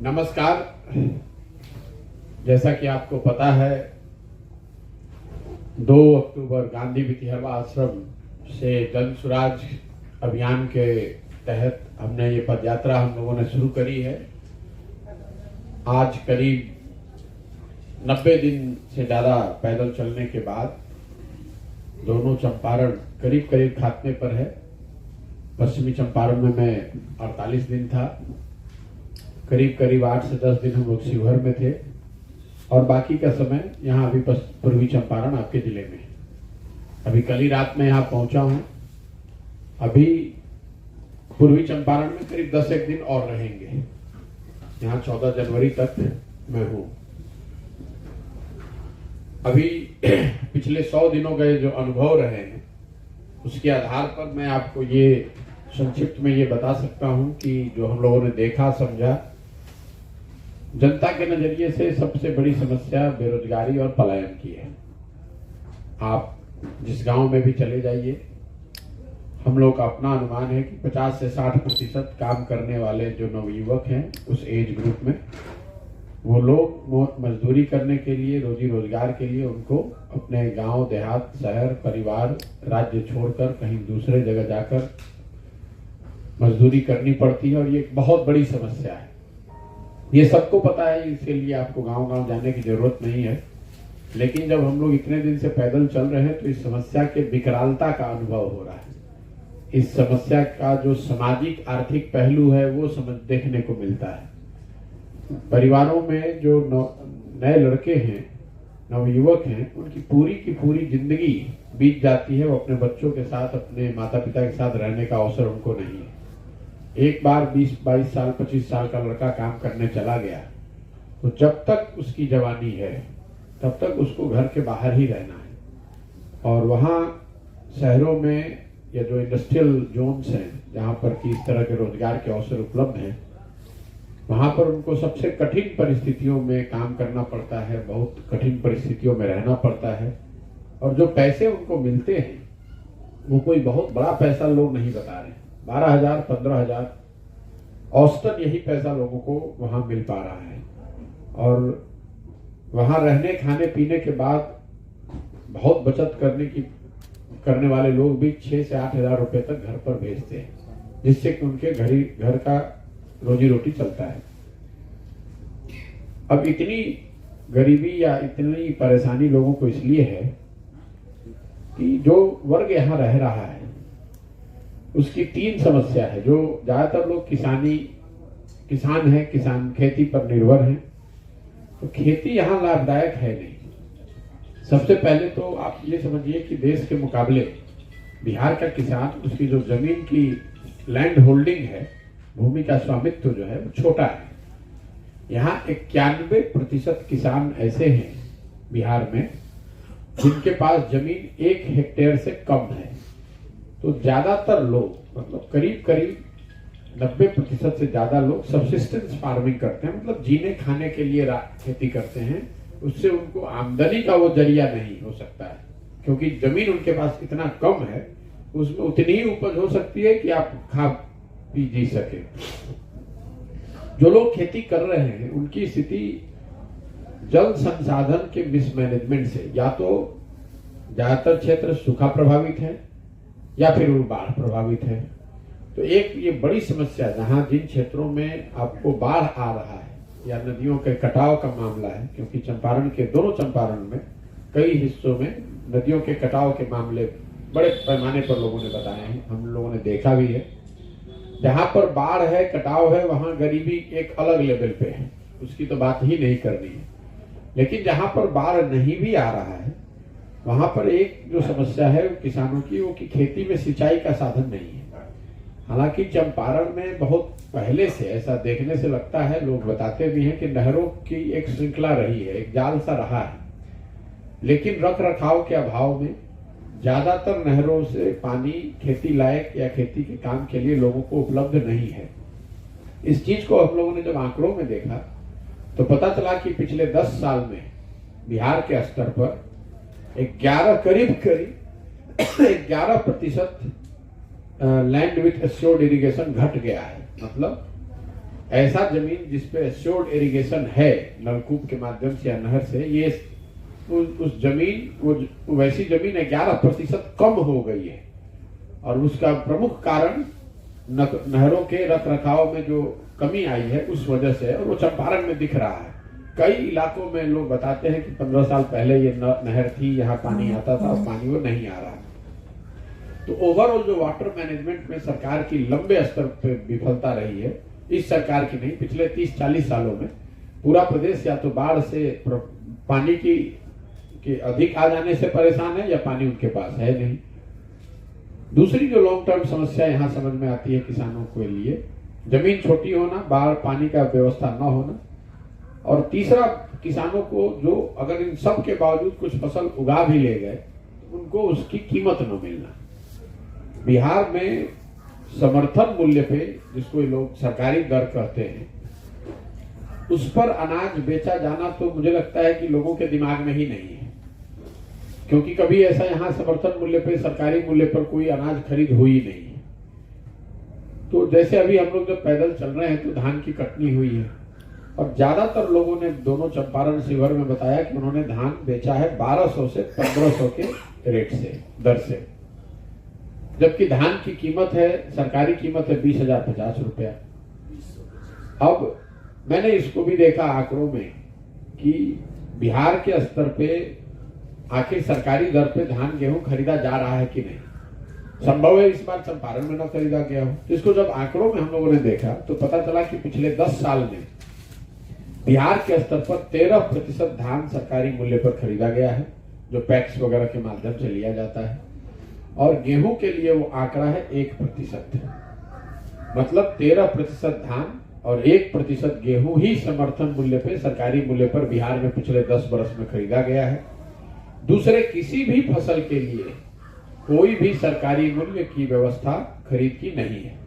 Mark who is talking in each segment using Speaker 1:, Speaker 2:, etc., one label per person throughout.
Speaker 1: नमस्कार। जैसा कि आपको पता है 2 अक्टूबर गांधी विधिहरवा आश्रम से जन सुराज अभियान के तहत हमने ये पदयात्रा हम लोगों ने शुरू करी है। आज करीब 90 दिन से ज़्यादा पैदल चलने के बाद दोनों चंपारण करीब करीब खात्मे पर है। पश्चिमी चंपारण में मैं 48 दिन था, करीब करीब 8 से 10 दिन हम लोग शिवहर में थे और बाकी का समय यहाँ अभी पूर्वी चंपारण आपके जिले में। अभी कल ही रात में यहाँ पहुंचा हूँ। अभी पूर्वी चंपारण में करीब 10 दिन और रहेंगे। यहाँ 14 जनवरी तक मैं हूँ। अभी पिछले 100 दिनों के जो अनुभव रहे हैं उसके आधार पर मैं आपको ये संक्षिप्त में ये बता सकता हूँ कि जो हम लोगों ने देखा समझा, जनता के नजरिए से सबसे बड़ी समस्या बेरोजगारी और पलायन की है। आप जिस गांव में भी चले जाइए, हम लोग का अपना अनुमान है कि 50 से 60% काम करने वाले जो नवयुवक हैं उस एज ग्रुप में, वो लोग मजदूरी करने के लिए, रोजी रोजगार के लिए उनको अपने गांव, देहात, शहर, परिवार, राज्य छोड़कर कहीं दूसरे जगह जाकर मजदूरी करनी पड़ती है और ये एक बहुत बड़ी समस्या है। ये सबको पता है, इसके लिए आपको गांव-गांव जाने की जरूरत नहीं है। लेकिन जब हम लोग इतने दिन से पैदल चल रहे हैं तो इस समस्या के विकरालता का अनुभव हो रहा है। इस समस्या का जो सामाजिक आर्थिक पहलू है वो देखने को मिलता है। परिवारों में जो नए लड़के हैं, नवयुवक हैं, उनकी की पूरी जिंदगी बीत जाती है। वो अपने बच्चों के साथ, अपने माता पिता के साथ रहने का अवसर उनको नहीं है। एक बार 20-22 साल, 25 साल का लड़का काम करने चला गया तो जब तक उसकी जवानी है तब तक उसको घर के बाहर ही रहना है। और वहाँ शहरों में या जो इंडस्ट्रियल जोन्स हैं जहाँ पर कि इस तरह के रोजगार के अवसर उपलब्ध हैं, वहाँ पर उनको सबसे कठिन परिस्थितियों में काम करना पड़ता है, बहुत कठिन परिस्थितियों में रहना पड़ता है। और जो पैसे उनको मिलते हैं वो कोई बहुत बड़ा पैसा लोग नहीं बता रहे हैं। 12,000, 15,000 औसतन यही पैसा लोगों को वहाँ मिल पा रहा है। और वहाँ रहने, खाने पीने के बाद बहुत बचत करने वाले लोग भी 6 से 8,000 रुपए तक घर पर भेजते हैं, जिससे कि उनके घर का रोजी रोटी चलता है। अब इतनी गरीबी या इतनी परेशानी लोगों को इसलिए है कि जो वर्ग यहाँ रह रहा है उसकी 3 समस्या है। जो ज्यादातर लोग किसान हैं, किसान खेती पर निर्भर हैं, तो खेती यहाँ लाभदायक है नहीं। सबसे पहले तो आप ये समझिए कि देश के मुकाबले बिहार का किसान, उसकी जो जमीन की लैंड होल्डिंग है, भूमि का स्वामित्व जो है वो छोटा है। यहाँ 91% किसान ऐसे हैं बिहार में जिनके पास जमीन 1 हेक्टेयर से कम है। तो ज्यादातर लोग, मतलब करीब करीब 90% से ज्यादा लोग सब्सिस्टेंस फार्मिंग करते हैं, मतलब जीने खाने के लिए खेती करते हैं। उससे उनको आमदनी का वो जरिया नहीं हो सकता है, क्योंकि जमीन उनके पास इतना कम है, उसमें उतनी ही उपज हो सकती है कि आप खा पी जी सके। जो लोग खेती कर रहे हैं उनकी स्थिति जल संसाधन के मिसमैनेजमेंट से, या तो ज्यादातर क्षेत्र सूखा प्रभावित है या फिर वो बाढ़ प्रभावित है। तो एक ये बड़ी समस्या, जहां जिन क्षेत्रों में आपको बाढ़ आ रहा है या नदियों के कटाव का मामला है, क्योंकि चंपारण के दोनों चंपारण में कई हिस्सों में नदियों के कटाव के मामले बड़े पैमाने पर लोगों ने बताए हैं, हम लोगों ने देखा भी है। जहां पर बाढ़ है, कटाव है, वहां गरीबी एक अलग लेवल पे है, उसकी तो बात ही नहीं करनी है। लेकिन जहां पर बाढ़ नहीं भी आ रहा है, वहां पर एक जो समस्या है किसानों की, वो कि खेती में सिंचाई का साधन नहीं है। हालांकि चंपारण में बहुत पहले से ऐसा देखने से लगता है, लोग बताते भी हैं कि नहरों की एक श्रृंखला रही है, एक जाल सा रहा है। लेकिन रख रखाव के अभाव में ज्यादातर नहरों से पानी खेती लायक या खेती के काम के लिए लोगों को उपलब्ध नहीं है। इस चीज को हम लोगों ने जब आंकड़ों में देखा तो पता चला कि पिछले 10 साल में बिहार के स्तर पर 11% लैंड विथ एश्योर्ड इरिगेशन घट गया है। मतलब ऐसा जमीन जिसपे एश्योर्ड इरिगेशन है नलकूप के माध्यम से या नहर से, ये उस जमीन वो वैसी जमीन 11% कम हो गई है। और उसका प्रमुख कारण नहरों के रख रखाव में जो कमी आई है उस वजह से, और वो चंपारण में दिख रहा है। कई इलाकों में लोग बताते हैं कि 15 साल पहले ये नहर थी, यहाँ पानी आता था, और पानी वो नहीं आ रहा। तो ओवरऑल जो वाटर मैनेजमेंट में सरकार की लंबे स्तर पर विफलता रही है, इस सरकार की नहीं, पिछले 30-40 सालों में पूरा प्रदेश या तो बाढ़ से पानी की अधिक आ जाने से परेशान है, या पानी उनके पास है नहीं। दूसरी जो लॉन्ग टर्म समस्या यहाँ समझ में आती है किसानों के लिए, जमीन छोटी होना, बाढ़ पानी का व्यवस्था न होना, और तीसरा किसानों को जो अगर इन सब के बावजूद कुछ फसल उगा भी ले गए, उनको उसकी कीमत न मिलना। बिहार में समर्थन मूल्य पे, जिसको लोग सरकारी दर कहते हैं, उस पर अनाज बेचा जाना तो मुझे लगता है कि लोगों के दिमाग में ही नहीं है, क्योंकि कभी ऐसा यहाँ समर्थन मूल्य पे, सरकारी मूल्य पर कोई अनाज खरीद हुई नहीं है। तो जैसे अभी हम लोग जब पैदल चल रहे हैं तो धान की कटनी हुई है, और ज्यादातर लोगों ने दोनों चंपारण शिवहर में बताया कि उन्होंने धान बेचा है 1200 से 1500 के रेट से, दर से, जबकि धान की कीमत है, सरकारी कीमत है 20,050 रुपया। अब मैंने इसको भी देखा आंकड़ों में कि बिहार के स्तर पे आखिर सरकारी दर पे धान गेहूं खरीदा जा रहा है कि नहीं। संभव है इस बार चंपारण में न खरीदा गया हो। तो इसको जब आंकड़ों में हम लोगों ने देखा तो पता चला कि पिछले 10 साल में बिहार के स्तर पर 13% धान सरकारी मूल्य पर खरीदा गया है, जो पैक्स वगैरह के माध्यम से लिया जाता है, और गेहूं के लिए वो आंकड़ा है 1%। मतलब 13% धान और 1% गेहूं ही समर्थन मूल्य पे, सरकारी मूल्य पर बिहार में पिछले 10 वर्ष में खरीदा गया है। दूसरे किसी भी फसल के लिए कोई भी सरकारी मूल्य की व्यवस्था खरीद की नहीं है।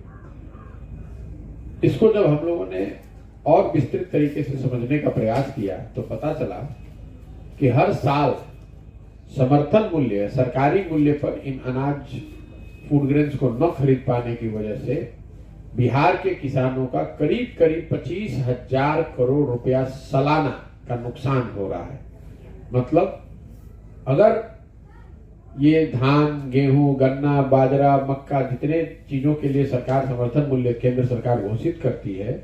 Speaker 1: इसको जब हम लोगों ने और विस्तृत तरीके से समझने का प्रयास किया तो पता चला कि हर साल समर्थन मूल्य, सरकारी मूल्य पर इन अनाज, फूड ग्रेन्स को न खरीद पाने की वजह से बिहार के किसानों का करीब करीब 25,000 करोड़ रुपया सालाना का नुकसान हो रहा है। मतलब अगर ये धान, गेहूं, गन्ना, बाजरा, मक्का, जितने चीजों के लिए सरकार समर्थन मूल्य केंद्र सरकार घोषित करती है,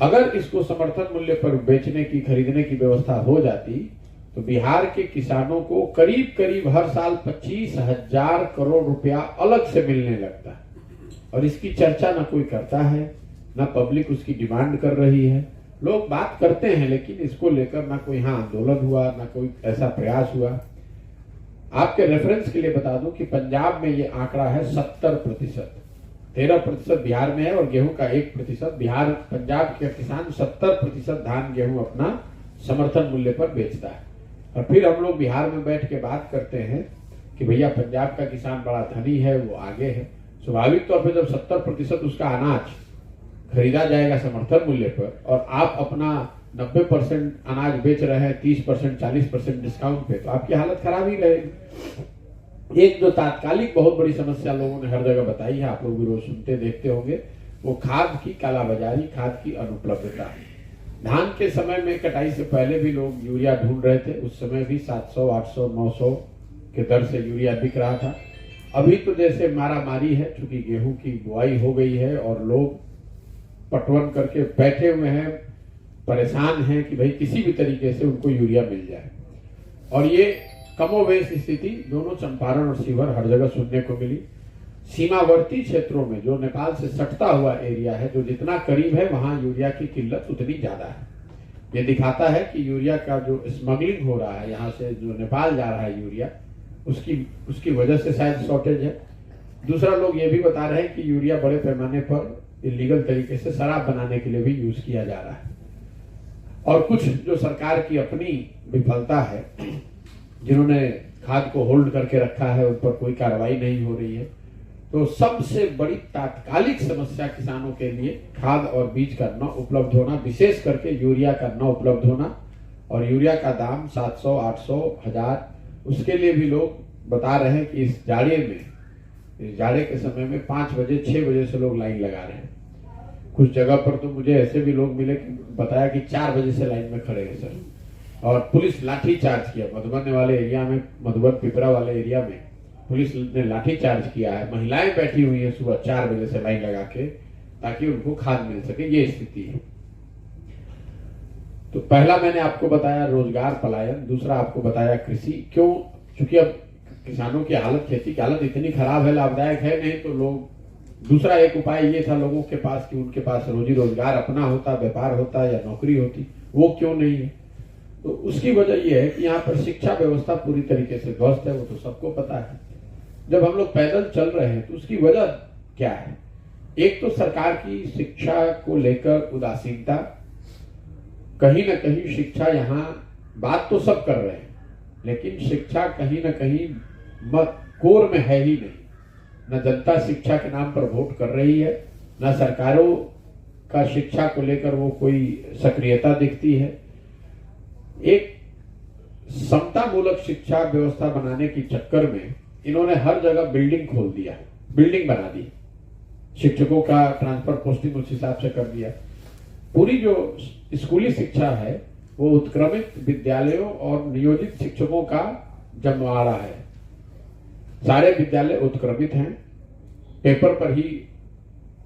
Speaker 1: अगर इसको समर्थन मूल्य पर बेचने की, खरीदने की व्यवस्था हो जाती तो बिहार के किसानों को करीब करीब हर साल 25,000 करोड़ रुपया अलग से मिलने लगता है। और इसकी चर्चा न कोई करता है, न पब्लिक उसकी डिमांड कर रही है। लोग बात करते हैं लेकिन इसको लेकर ना कोई यहाँ आंदोलन हुआ, ना कोई ऐसा प्रयास हुआ। आपके रेफरेंस के लिए बता दूं कि पंजाब में ये आंकड़ा है 70%, 13% बिहार में है और गेहूं का 1%। बिहार, पंजाब के किसान 70% धान गेहूं अपना समर्थन मूल्य पर बेचता है। और फिर हम लोग बिहार में बैठ के बात करते हैं कि भैया पंजाब का किसान बड़ा धनी है, वो आगे है। स्वाभाविक तौर पर जब 70% उसका अनाज खरीदा जाएगा समर्थन मूल्य पर और आप अपना 90% अनाज बेच रहे हैं 30%, 40% डिस्काउंट पे, तो आपकी हालत खराब ही रहेगी। एक जो तात्कालिक बहुत बड़ी समस्या लोगों ने हर जगह बताई है, आप लोग भी रोज सुनते देखते होंगे, वो खाद की कालाबाजारी, खाद की अनुपलब्धता। धान के समय में कटाई से पहले भी लोग यूरिया ढूंढ रहे थे, उस समय भी 700, 800, 900 के दर से यूरिया बिक रहा था। अभी तो जैसे मारा मारी है, चूंकि गेहूं की बुआई हो गई है और लोग पटवन करके बैठे हुए हैं, परेशान हैं कि भाई किसी भी तरीके से उनको यूरिया मिल जाए। और ये कमोवेश स्थिति दोनों चंपारण और शिवहर हर जगह सुनने को मिली। सीमावर्ती क्षेत्रों में जो नेपाल से सटता हुआ एरिया है, जो जितना करीब है वहां यूरिया की किल्लत उतनी ज्यादा है। ये दिखाता है कि यूरिया का जो स्मगलिंग हो रहा है, यहाँ से जो नेपाल जा रहा है यूरिया, उसकी वजह से शायद शॉर्टेज है। दूसरा, लोग ये भी बता रहे हैं कि यूरिया बड़े पैमाने पर इलीगल तरीके से शराब बनाने के लिए भी यूज किया जा रहा है। और कुछ जो सरकार की अपनी विफलता है, जिन्होंने खाद को होल्ड करके रखा है, उन पर कोई कार्रवाई नहीं हो रही है। तो सबसे बड़ी तात्कालिक समस्या किसानों के लिए खाद और बीज का न उपलब्ध होना, विशेष करके यूरिया का न उपलब्ध होना। और यूरिया का दाम 700, 800, 1000, उसके लिए भी लोग बता रहे हैं कि इस जाड़े के समय में 5 बजे 6 बजे से लोग लाइन लगा रहे हैं। कुछ जगह पर तो मुझे ऐसे भी लोग मिले कि बताया कि 4 बजे से लाइन में खड़े हैं सर, और पुलिस लाठी चार्ज किया। मधुबन वाले एरिया में, मधुबन पिपरा वाले एरिया में पुलिस ने लाठी चार्ज किया है। महिलाएं बैठी हुई है सुबह 4 बजे से लाइन लगा के, ताकि उनको खाद मिल सके। ये स्थिति है। तो पहला मैंने आपको बताया रोजगार पलायन, दूसरा आपको बताया कृषि। क्यों? क्योंकि अब किसानों की हालत, खेती की हालत इतनी खराब है, लाभदायक है नहीं, तो लोग, दूसरा एक उपाय ये था लोगों के पास कि उनके पास रोजी रोजगार अपना होता, व्यापार होता या नौकरी होती। वो क्यों नहीं है? तो उसकी वजह यह है कि यहाँ पर शिक्षा व्यवस्था पूरी तरीके से ध्वस्त है। वो तो सबको पता है। जब हम लोग पैदल चल रहे हैं तो उसकी वजह क्या है? एक तो सरकार की शिक्षा को लेकर उदासीनता। कहीं ना कहीं शिक्षा, यहाँ बात तो सब कर रहे हैं, लेकिन शिक्षा कहीं ना कहीं कोर में है ही नहीं। न जनता शिक्षा के नाम पर वोट कर रही है, न सरकारों का शिक्षा को लेकर वो कोई सक्रियता दिखती है। एक समता मूलक शिक्षा व्यवस्था बनाने के चक्कर में इन्होंने हर जगह बिल्डिंग खोल दिया, बिल्डिंग बना दी, शिक्षकों का ट्रांसफर पोस्टिंग उस हिसाब से कर दिया। पूरी जो स्कूली शिक्षा है वो उत्क्रमित विद्यालयों और नियोजित शिक्षकों का जमवाड़ा है। सारे विद्यालय उत्क्रमित हैं। पेपर पर ही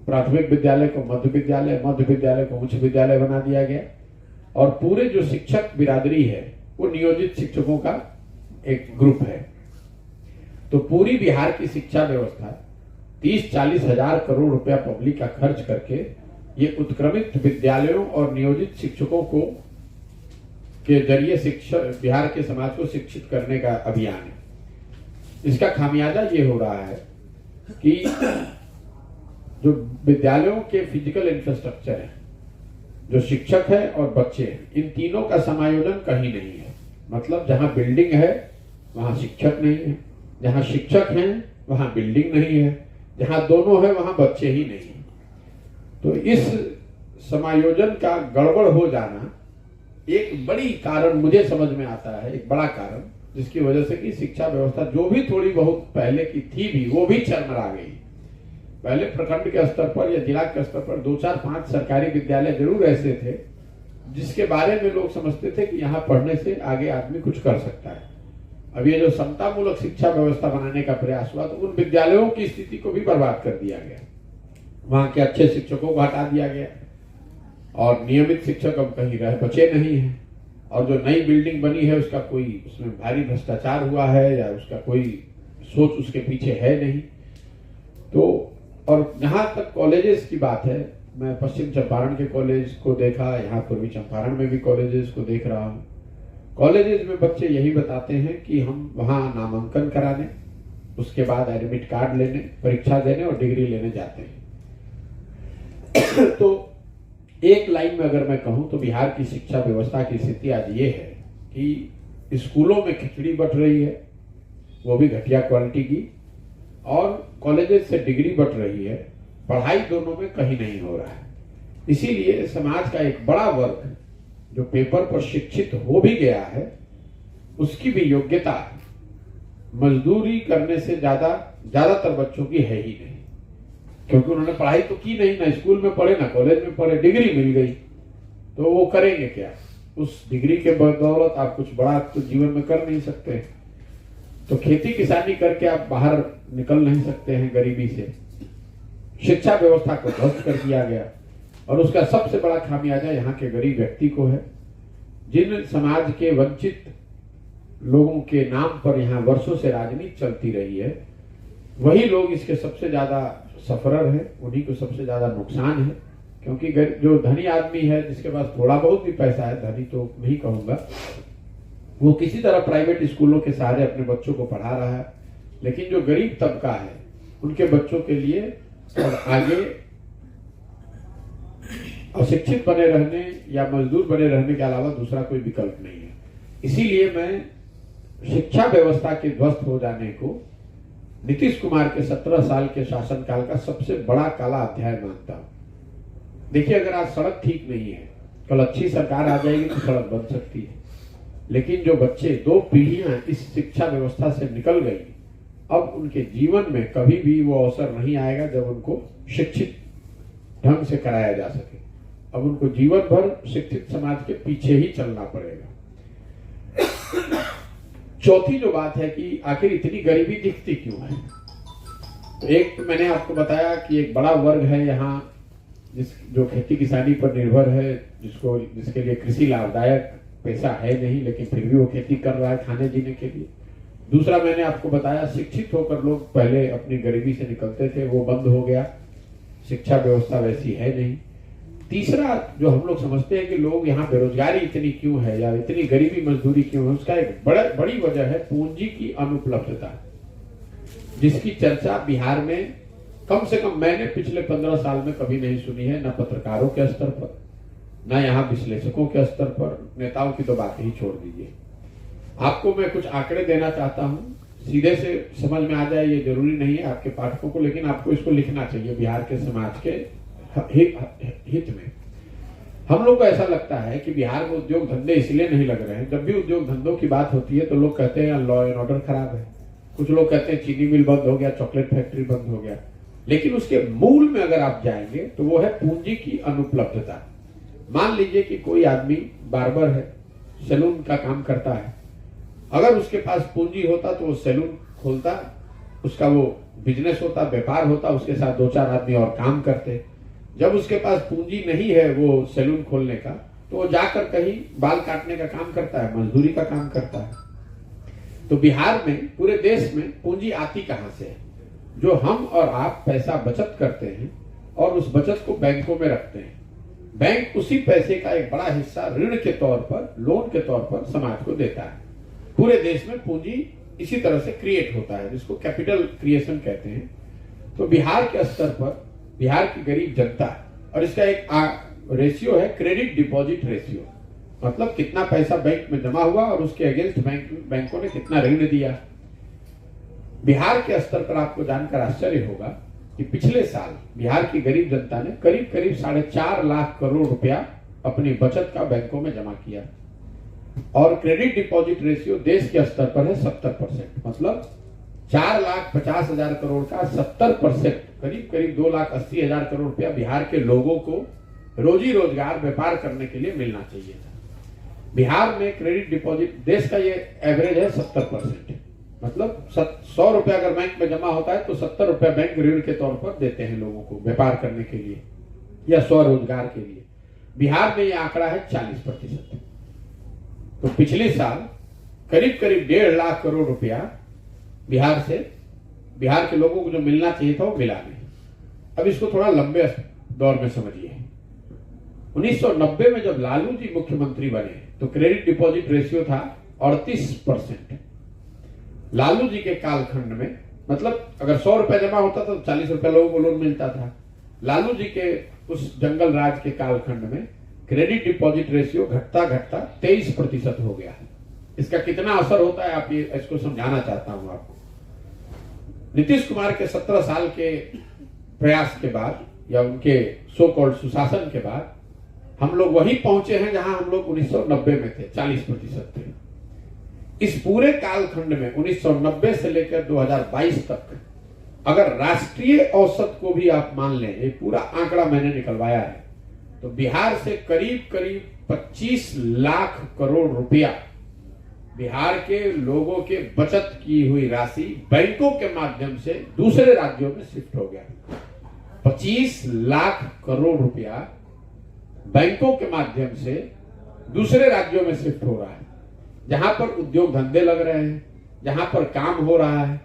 Speaker 1: प्राथमिक विद्यालय को मध्य विद्यालय, मध्य विद्यालय को उच्च विद्यालय बना दिया गया, और पूरे जो शिक्षक बिरादरी है वो नियोजित शिक्षकों का एक ग्रुप है। तो पूरी बिहार की शिक्षा व्यवस्था 30-40 हजार करोड़ रुपया पब्लिक का खर्च करके ये उत्क्रमित विद्यालयों और नियोजित शिक्षकों को के जरिए शिक्षक बिहार के समाज को शिक्षित करने का अभियान है। इसका खामियाजा ये हो रहा है कि जो विद्यालयों के फिजिकल इंफ्रास्ट्रक्चर है, जो शिक्षक है और बच्चे हैं, इन तीनों का समायोजन कहीं नहीं है। मतलब जहां बिल्डिंग है वहां शिक्षक नहीं है, जहां शिक्षक हैं वहां बिल्डिंग नहीं है, जहां दोनों है वहां बच्चे ही नहीं है। तो इस समायोजन का गड़बड़ हो जाना एक बड़ी कारण मुझे समझ में आता है, एक बड़ा कारण, जिसकी वजह से कि शिक्षा व्यवस्था जो भी थोड़ी बहुत पहले की थी भी, वो भी चरमरा गई। पहले प्रखंड के स्तर पर या जिला के स्तर पर 2-4-5 सरकारी विद्यालय जरूर ऐसे थे जिसके बारे में लोग समझते थे कि यहाँ पढ़ने से आगे आदमी कुछ कर सकता है। अब ये जो समता मूलक शिक्षा व्यवस्था बनाने का प्रयास हुआ तो उन विद्यालयों की स्थिति को भी बर्बाद कर दिया गया। वहां के अच्छे शिक्षकों को हटा दिया गया और नियमित शिक्षक अब कहीं रह बचे नहीं है, और जो नई बिल्डिंग बनी है उसका कोई, उसमें भारी भ्रष्टाचार हुआ है या उसका कोई सोच उसके पीछे है नहीं। तो और जहां तक कॉलेजेस की बात है, मैं पश्चिम चंपारण के कॉलेज को देखा, यहाँ पूर्वी चंपारण में भी कॉलेजेस को देख रहा हूँ। कॉलेजेस में बच्चे यही बताते हैं कि हम वहाँ नामांकन कराने, उसके बाद एडमिट कार्ड लेने, परीक्षा देने और डिग्री लेने जाते हैं। तो एक लाइन में अगर मैं कहूं तो बिहार की शिक्षा व्यवस्था की स्थिति आज ये है कि स्कूलों में खिचड़ी बट रही है, वो भी घटिया क्वालिटी की, और कॉलेजेस से डिग्री बट रही है, पढ़ाई दोनों में कहीं नहीं हो रहा है। इसीलिए समाज का एक बड़ा वर्ग जो पेपर पर शिक्षित हो भी गया है, उसकी भी योग्यता मजदूरी करने से ज्यादातर बच्चों की है ही नहीं, क्योंकि उन्होंने पढ़ाई तो की नहीं, ना स्कूल में पढ़े ना कॉलेज में पढ़े, डिग्री मिल गई तो वो करेंगे क्या? उस डिग्री के बदौलत आप कुछ बड़ा तो जीवन में कर नहीं सकते। तो खेती किसानी करके आप बाहर निकल नहीं सकते हैं गरीबी से। शिक्षा व्यवस्था को ध्वस्त कर दिया गया, और उसका सबसे बड़ा खामियाजा यहाँ के गरीब व्यक्ति को है। जिन समाज के वंचित लोगों के नाम पर यहाँ वर्षों से राजनीति चलती रही है, वही लोग इसके सबसे ज्यादा सफरर है, उन्हीं को सबसे ज्यादा नुकसान है। क्योंकि जो धनी आदमी है, जिसके पास थोड़ा बहुत भी पैसा है, धनी तो नहीं कहूंगा, वो किसी तरह प्राइवेट स्कूलों के सहारे अपने बच्चों को पढ़ा रहा है। लेकिन जो गरीब तबका है, उनके बच्चों के लिए और आगे अशिक्षित बने रहने या मजदूर बने रहने के अलावा दूसरा कोई विकल्प नहीं है। इसीलिए मैं शिक्षा व्यवस्था के ध्वस्त हो जाने को नीतीश कुमार के 17 साल के शासनकाल का सबसे बड़ा काला अध्याय मानता हूं। देखिए, अगर आज सड़क ठीक नहीं है, कल अच्छी सरकार आ जाएगी तो सड़क बन सकती है, लेकिन जो बच्चे 2 पीढ़ियां इस शिक्षा व्यवस्था से निकल गई, अब उनके जीवन में कभी भी वो अवसर नहीं आएगा जब उनको शिक्षित ढंग से कराया जा सके। अब उनको जीवन भर शिक्षित समाज के पीछे ही चलना पड़ेगा। चौथी जो बात है कि आखिर इतनी गरीबी दिखती क्यों है। तो एक तो मैंने आपको बताया कि एक बड़ा वर्ग है यहाँ जो खेती किसानी पर निर्भर है, जिसके लिए कृषि लाभदायक पैसा है नहीं, लेकिन फिर भी वो खेती कर रहा है खाने जीने के लिए। दूसरा मैंने आपको बताया शिक्षित होकर लोग पहले अपनी गरीबी से निकलते थे, वो बंद हो गया, शिक्षा व्यवस्था वैसी है नहीं। तीसरा जो हम लोग समझते हैं कि लोग यहाँ बेरोजगारी इतनी क्यों है या इतनी गरीबी मजदूरी क्यों है, उसका एक बड़ी वजह है पूंजी की अनुपलब्धता, जिसकी चर्चा बिहार में कम से कम मैंने पिछले 15 साल में कभी नहीं सुनी है, न पत्रकारों के स्तर पर, न यहाँ विश्लेषकों के स्तर पर, नेताओं की तो बात ही छोड़ दीजिए। आपको मैं कुछ आंकड़े देना चाहता हूँ, सीधे से समझ में आ जाए ये जरूरी नहीं है आपके पाठकों को, लेकिन आपको इसको लिखना चाहिए बिहार के समाज के हित में। हम लोग को ऐसा लगता है कि बिहार में उद्योग धंधे इसलिए नहीं लग रहे हैं, जब भी उद्योग धंधों की बात होती है तो लोग कहते हैं लॉ एंड ऑर्डर खराब है, कुछ लोग कहते हैं चीनी मिल बंद हो गया, चॉकलेट फैक्ट्री बंद हो गया। लेकिन उसके मूल में अगर आप जाएंगे तो वो है पूंजी की अनुपलब्धता। मान लीजिए कि कोई आदमी बार्बर है, सैलून का काम करता है, अगर उसके पास पूंजी होता तो वो सैलून खोलता, उसका वो बिजनेस होता, व्यापार होता, उसके साथ 2-4 आदमी और काम करते। जब उसके पास पूंजी नहीं है वो सैलून खोलने का, तो वो जाकर कहीं बाल काटने का काम करता है, मजदूरी का काम करता है। तो बिहार में, पूरे देश में पूंजी आती कहां से है? जो हम और आप पैसा बचत करते हैं और उस बचत को बैंकों में रखते हैं। बैंक उसी पैसे का एक बड़ा हिस्सा ऋण के तौर पर, लोन के तौर पर समाज को देता है। पूरे देश में पूंजी इसी तरह से क्रिएट होता है, जिसको कैपिटल क्रिएशन कहते हैं। तो बिहार के स्तर पर बिहार की गरीब जनता, और इसका एक रेशियो है क्रेडिट डिपॉजिट रेशियो, मतलब कितना पैसा बैंक में जमा हुआ और उसके अगेंस्ट बैंकों ने कितना ऋण दिया। बिहार के स्तर पर आपको जानकर आश्चर्य होगा कि पिछले साल बिहार की गरीब जनता ने करीब 4.5 लाख करोड़ रुपया अपनी बचत का बैंकों में जमा किया, और क्रेडिट डिपॉजिट रेशियो देश के स्तर पर है 70%, मतलब 4,50,000 करोड़ का 70%, करीब 2,80,000 करोड़ रुपया बिहार के लोगों को रोजी रोजगार व्यापार करने के लिए मिलना चाहिए था। बिहार में क्रेडिट डिपॉजिट, देश का ये एवरेज है 70%, मतलब 100 रुपया अगर बैंक में जमा होता है तो 70 रुपया बैंक ऋण के तौर पर देते हैं लोगों को व्यापार करने के लिए या स्वरोजगार के लिए। बिहार में यह आंकड़ा है 40%। तो पिछले साल करीब 1.5 लाख करोड़ रुपया बिहार के लोगों को जो मिलना चाहिए था वो मिला नहीं। अब इसको थोड़ा लंबे दौर में समझिए। 1990 में जब लालू जी मुख्यमंत्री बने तो क्रेडिट डिपॉजिट रेशियो था 38%। लालू जी के कालखंड में, मतलब अगर 100 रुपया जमा होता था तो 40 रुपया लोगों को लोन मिलता था। लालू जी के उस जंगल राज के कालखंड में क्रेडिट डिपॉजिट रेशियो घटता 23% हो गया। इसका कितना असर होता है आप इसको समझाना चाहता हूं आपको। नीतीश कुमार के 17 साल के प्रयास के बाद या उनके सो कॉल्ड सुशासन के बाद हम लोग वहीं पहुंचे हैं जहां हम लोग 1990 में थे, 40% थे। इस पूरे कालखंड में 1990 से लेकर 2022 तक अगर राष्ट्रीय औसत को भी आप मान लें, ये पूरा आंकड़ा मैंने निकलवाया है, तो बिहार से करीब 25 लाख करोड़ रुपया बिहार के लोगों के बचत की हुई राशि बैंकों के माध्यम से दूसरे राज्यों में शिफ्ट हो गया। 25 लाख करोड़ रुपया बैंकों के माध्यम से दूसरे राज्यों में शिफ्ट हो रहा है, जहां पर उद्योग धंधे लग रहे हैं, जहां पर काम हो रहा है।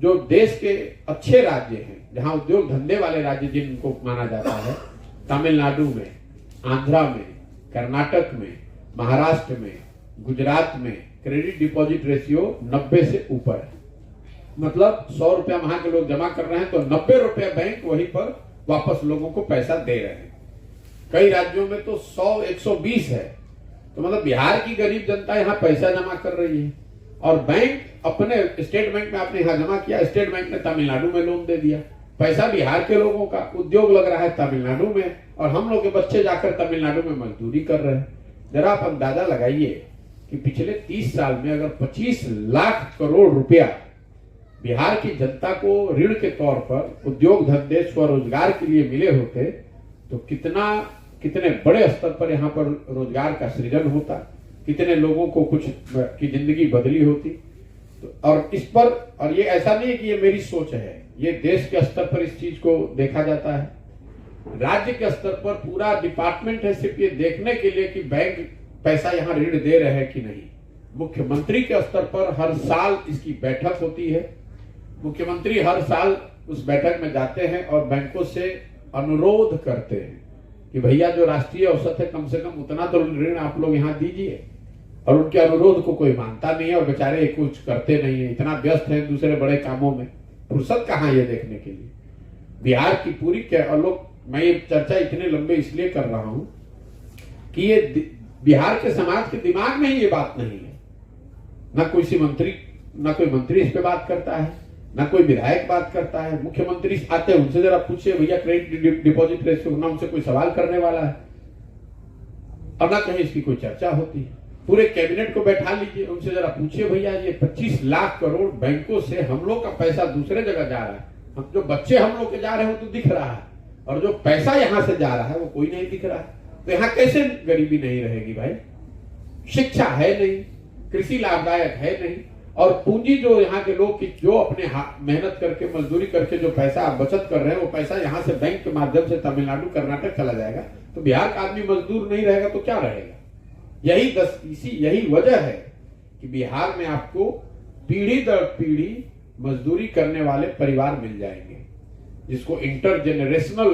Speaker 1: जो देश के अच्छे राज्य हैं, जहां उद्योग धंधे वाले राज्य जिनको माना जाता है, तमिलनाडु में, आंध्रा में, कर्नाटक में, महाराष्ट्र में, गुजरात में क्रेडिट डिपॉजिट रेशियो 90 से ऊपर है। मतलब 100 रुपया वहां के लोग जमा कर रहे हैं तो 90 रुपया बैंक वहीं पर वापस लोगों को पैसा दे रहे हैं। कई राज्यों में तो 100-120 है। तो मतलब बिहार की गरीब जनता यहाँ पैसा जमा कर रही है, और बैंक अपने स्टेट बैंक में आपने यहाँ जमा किया, स्टेट बैंक ने तमिलनाडु में लोन दे दिया। पैसा बिहार के लोगों का, उद्योग लग रहा है तमिलनाडु में, और हम लोग के बच्चे जाकर तमिलनाडु में मजदूरी कर रहे हैं। जरा आप अंदाजा लगाइए कि पिछले 30 साल में अगर 25 लाख करोड़ रुपया बिहार की जनता को ऋण के तौर पर उद्योग धंधे स्वरोजगार के लिए मिले होते तो कितने बड़े स्तर पर यहाँ पर रोजगार का सृजन होता, कितने लोगों को कुछ की जिंदगी बदली होती। तो और इस पर, और ये ऐसा नहीं है कि ये मेरी सोच है, ये देश के स्तर पर इस चीज को देखा जाता है। राज्य के स्तर पर पूरा डिपार्टमेंट है सिर्फ ये देखने के लिए कि बैंक पैसा यहाँ ऋण दे रहे हैं कि नहीं। मुख्यमंत्री के स्तर पर हर साल इसकी बैठक होती है। मुख्यमंत्री हर साल उस बैठक में जाते हैं और बैंकों से अनुरोध करते हैं कि भैया जो राष्ट्रीय औसत है कम से कम उतना तो ऋण आप लोग यहाँ दीजिए। और उनके अनुरोध को कोई मानता नहीं है और बेचारे कुछ करते नहीं है, इतना व्यस्त है दूसरे बड़े कामों में, फुर्सत कहाँ ये देखने के लिए। बिहार की पूरी लोग, मैं ये चर्चा इतने लंबे इसलिए कर रहा हूं कि ये बिहार के समाज के दिमाग में ही ये बात नहीं है। ना कोई मंत्री इस पे बात करता है, ना कोई विधायक बात करता है। मुख्यमंत्री आते हैं, उनसे जरा पूछिए भैया क्रेडिट डिपॉजिट रेशियो, ना उनसे कोई सवाल करने वाला है और ना कहीं इसकी कोई चर्चा होती है। पूरे कैबिनेट को बैठा लीजिए, उनसे जरा पूछिए भैया ये 25 लाख करोड़ बैंकों से हम लोग का पैसा दूसरे जगह जा रहा है, हम जो बच्चे हम लोग के जा रहे हैं वो तो दिख रहा है, और जो पैसा यहां से जा रहा है वो कोई नहीं दिख रहा है। तो यहाँ कैसे गरीबी नहीं रहेगी भाई? शिक्षा है नहीं, कृषि लाभदायक है नहीं, और पूंजी जो यहाँ के लोग की जो अपने मेहनत करके मजदूरी करके जो पैसा आप बचत कर रहे हैं वो पैसा यहाँ से बैंक के माध्यम से तमिलनाडु कर्नाटक चला जाएगा। तो बिहार का आदमी मजदूर नहीं रहेगा तो क्या रहेगा? यही वजह है कि बिहार में आपको पीढ़ी दर पीढ़ी मजदूरी करने वाले परिवार मिल जाएंगे, जिसको इंटरजेनरेशनल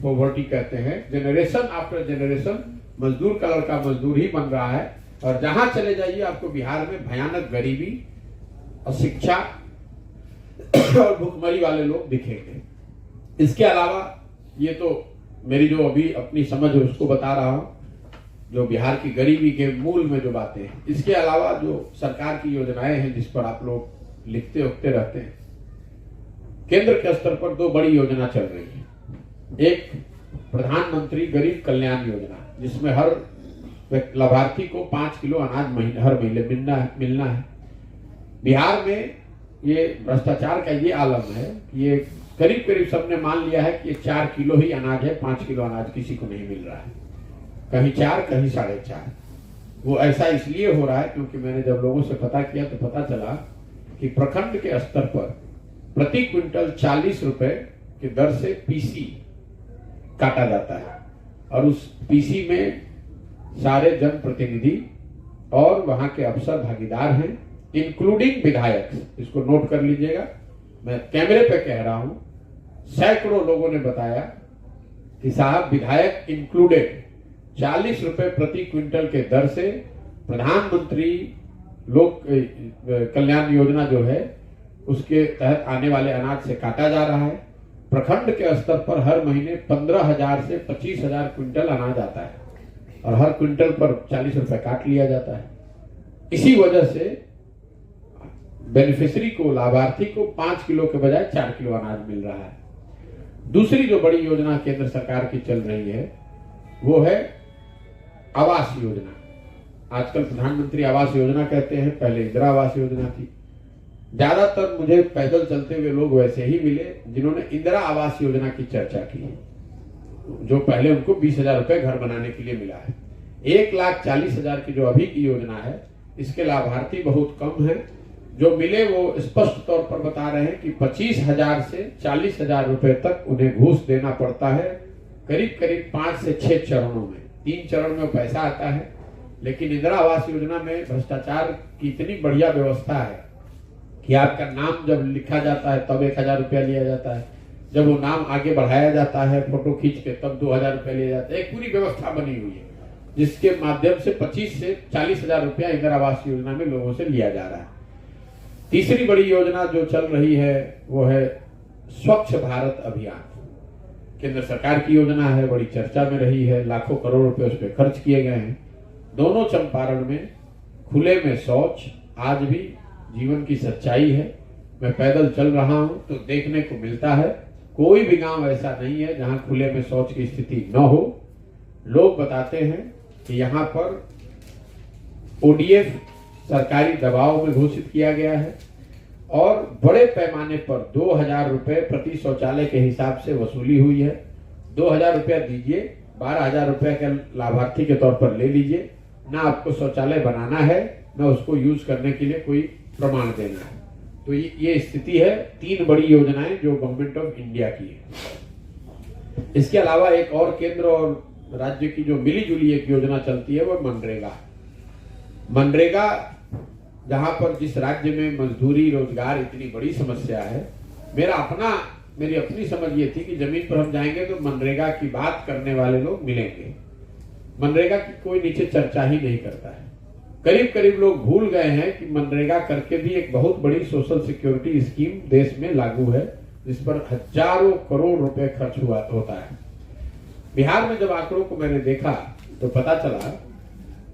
Speaker 1: पॉवर्टी कहते हैं। जनरेशन आफ्टर जनरेशन मजदूर का लड़का मजदूर ही बन रहा है। और जहां चले जाइए आपको बिहार में भयानक गरीबी, अशिक्षा और भूखमरी वाले लोग दिखेंगे। इसके अलावा ये तो मेरी जो अभी अपनी समझ है उसको बता रहा हूं, जो बिहार की गरीबी के मूल में जो बातें हैं। इसके अलावा जो सरकार की योजनाएं हैं जिस पर आप लोग लिखते उखते रहते हैं, केंद्र के स्तर पर 2 बड़ी योजना चल रही है। एक प्रधानमंत्री गरीब कल्याण योजना, जिसमें हर लाभार्थी को 5 किलो अनाज हर महीने मिलना है। बिहार में ये भ्रष्टाचार का ये आलम है, ये करीब सबने मान लिया है कि ये 4 किलो ही अनाज है, 5 किलो अनाज किसी को नहीं मिल रहा है, कहीं 4 कहीं 4.5। वो ऐसा इसलिए हो रहा है क्योंकि मैंने जब लोगों से पता किया तो पता चला कि प्रखंड के स्तर पर प्रति क्विंटल 40 रुपए की दर से पीसी काटा जाता है, और उस पीसी में सारे जनप्रतिनिधि और वहां के अफसर भागीदार हैं, इंक्लूडिंग विधायक। इसको नोट कर लीजिएगा, मैं कैमरे पे कह रहा हूं। सैकड़ों लोगों ने बताया कि साहब विधायक इंक्लूडेड 40 रुपए प्रति क्विंटल के दर से प्रधानमंत्री लोक कल्याण योजना जो है उसके तहत आने वाले अनाज से काटा जा रहा है। प्रखंड के स्तर पर हर महीने 15,000 से 25,000 क्विंटल अनाज आता है और हर क्विंटल पर 40 रुपए काट लिया जाता है। इसी वजह से बेनिफिशियरी को, लाभार्थी को 5 किलो के बजाय 4 किलो अनाज मिल रहा है। दूसरी जो बड़ी योजना केंद्र सरकार की चल रही है वो है आवास योजना। आजकल प्रधानमंत्री आवास योजना कहते हैं, पहले इंदिरा आवास योजना थी। ज्यादातर मुझे पैदल चलते हुए लोग वैसे ही मिले जिन्होंने इंदिरा आवास योजना की चर्चा की, जो पहले उनको 20,000 रुपए घर बनाने के लिए मिला है। 1,40,000 की जो अभी की योजना है, इसके लाभार्थी बहुत कम है। जो मिले वो स्पष्ट तौर पर बता रहे हैं कि 25,000 से 40,000 रुपए तक उन्हें घूस देना पड़ता है, करीब 5 से 6 चरणों में। 3 चरण में पैसा आता है, लेकिन इंदिरा आवास योजना में भ्रष्टाचार की इतनी बढ़िया व्यवस्था है कि आपका नाम जब लिखा जाता है तब 1,000 रुपया लिया जाता है, जब वो नाम आगे बढ़ाया जाता है फोटो खींच के तब 2,000 रुपया लिया जाता है। एक पूरी व्यवस्था बनी हुई है जिसके माध्यम से 25 से 40,000 रुपया इंदिरा आवास योजना में लोगों से लिया जा रहा है। तीसरी बड़ी योजना जो चल रही है वो है स्वच्छ भारत अभियान। केंद्र सरकार की योजना है, बड़ी चर्चा में रही है, लाखों करोड़ रुपए उस पर खर्च किए गए हैं। दोनों चंपारण में खुले में शौच आज भी जीवन की सच्चाई है। मैं पैदल चल रहा हूं तो देखने को मिलता है, कोई भी गांव ऐसा नहीं है जहां खुले में शौच की स्थिति न हो। लोग बताते हैं कि यहाँ पर ओडीएफ सरकारी दबाव में घोषित किया गया है और बड़े पैमाने पर 2,000 रुपए प्रति शौचालय के हिसाब से वसूली हुई है। 2,000 रुपया दीजिए, 12,000 रुपया के लाभार्थी के तौर पर ले लीजिए, ना आपको शौचालय बनाना है, ना उसको यूज करने के लिए कोई प्रमाण देना है। तो ये स्थिति है 3 बड़ी योजनाएं जो गवर्नमेंट ऑफ इंडिया की है। इसके अलावा एक और केंद्र और राज्य की जो मिली जुली एक योजना चलती है वो मनरेगा। मनरेगा जहां पर जिस राज्य में मजदूरी रोजगार इतनी बड़ी समस्या है, मेरी अपनी समझ ये थी कि जमीन पर हम जाएंगे तो मनरेगा की बात करने वाले लोग मिलेंगे। मनरेगा की कोई नीचे चर्चा ही नहीं करता है। करीब करीब लोग भूल गए हैं कि मनरेगा करके भी एक बहुत बड़ी सोशल सिक्योरिटी स्कीम देश में लागू है, जिस पर हजारों करोड़ रुपए खर्च होता है। बिहार में जब आंकड़ों को मैंने देखा तो पता चला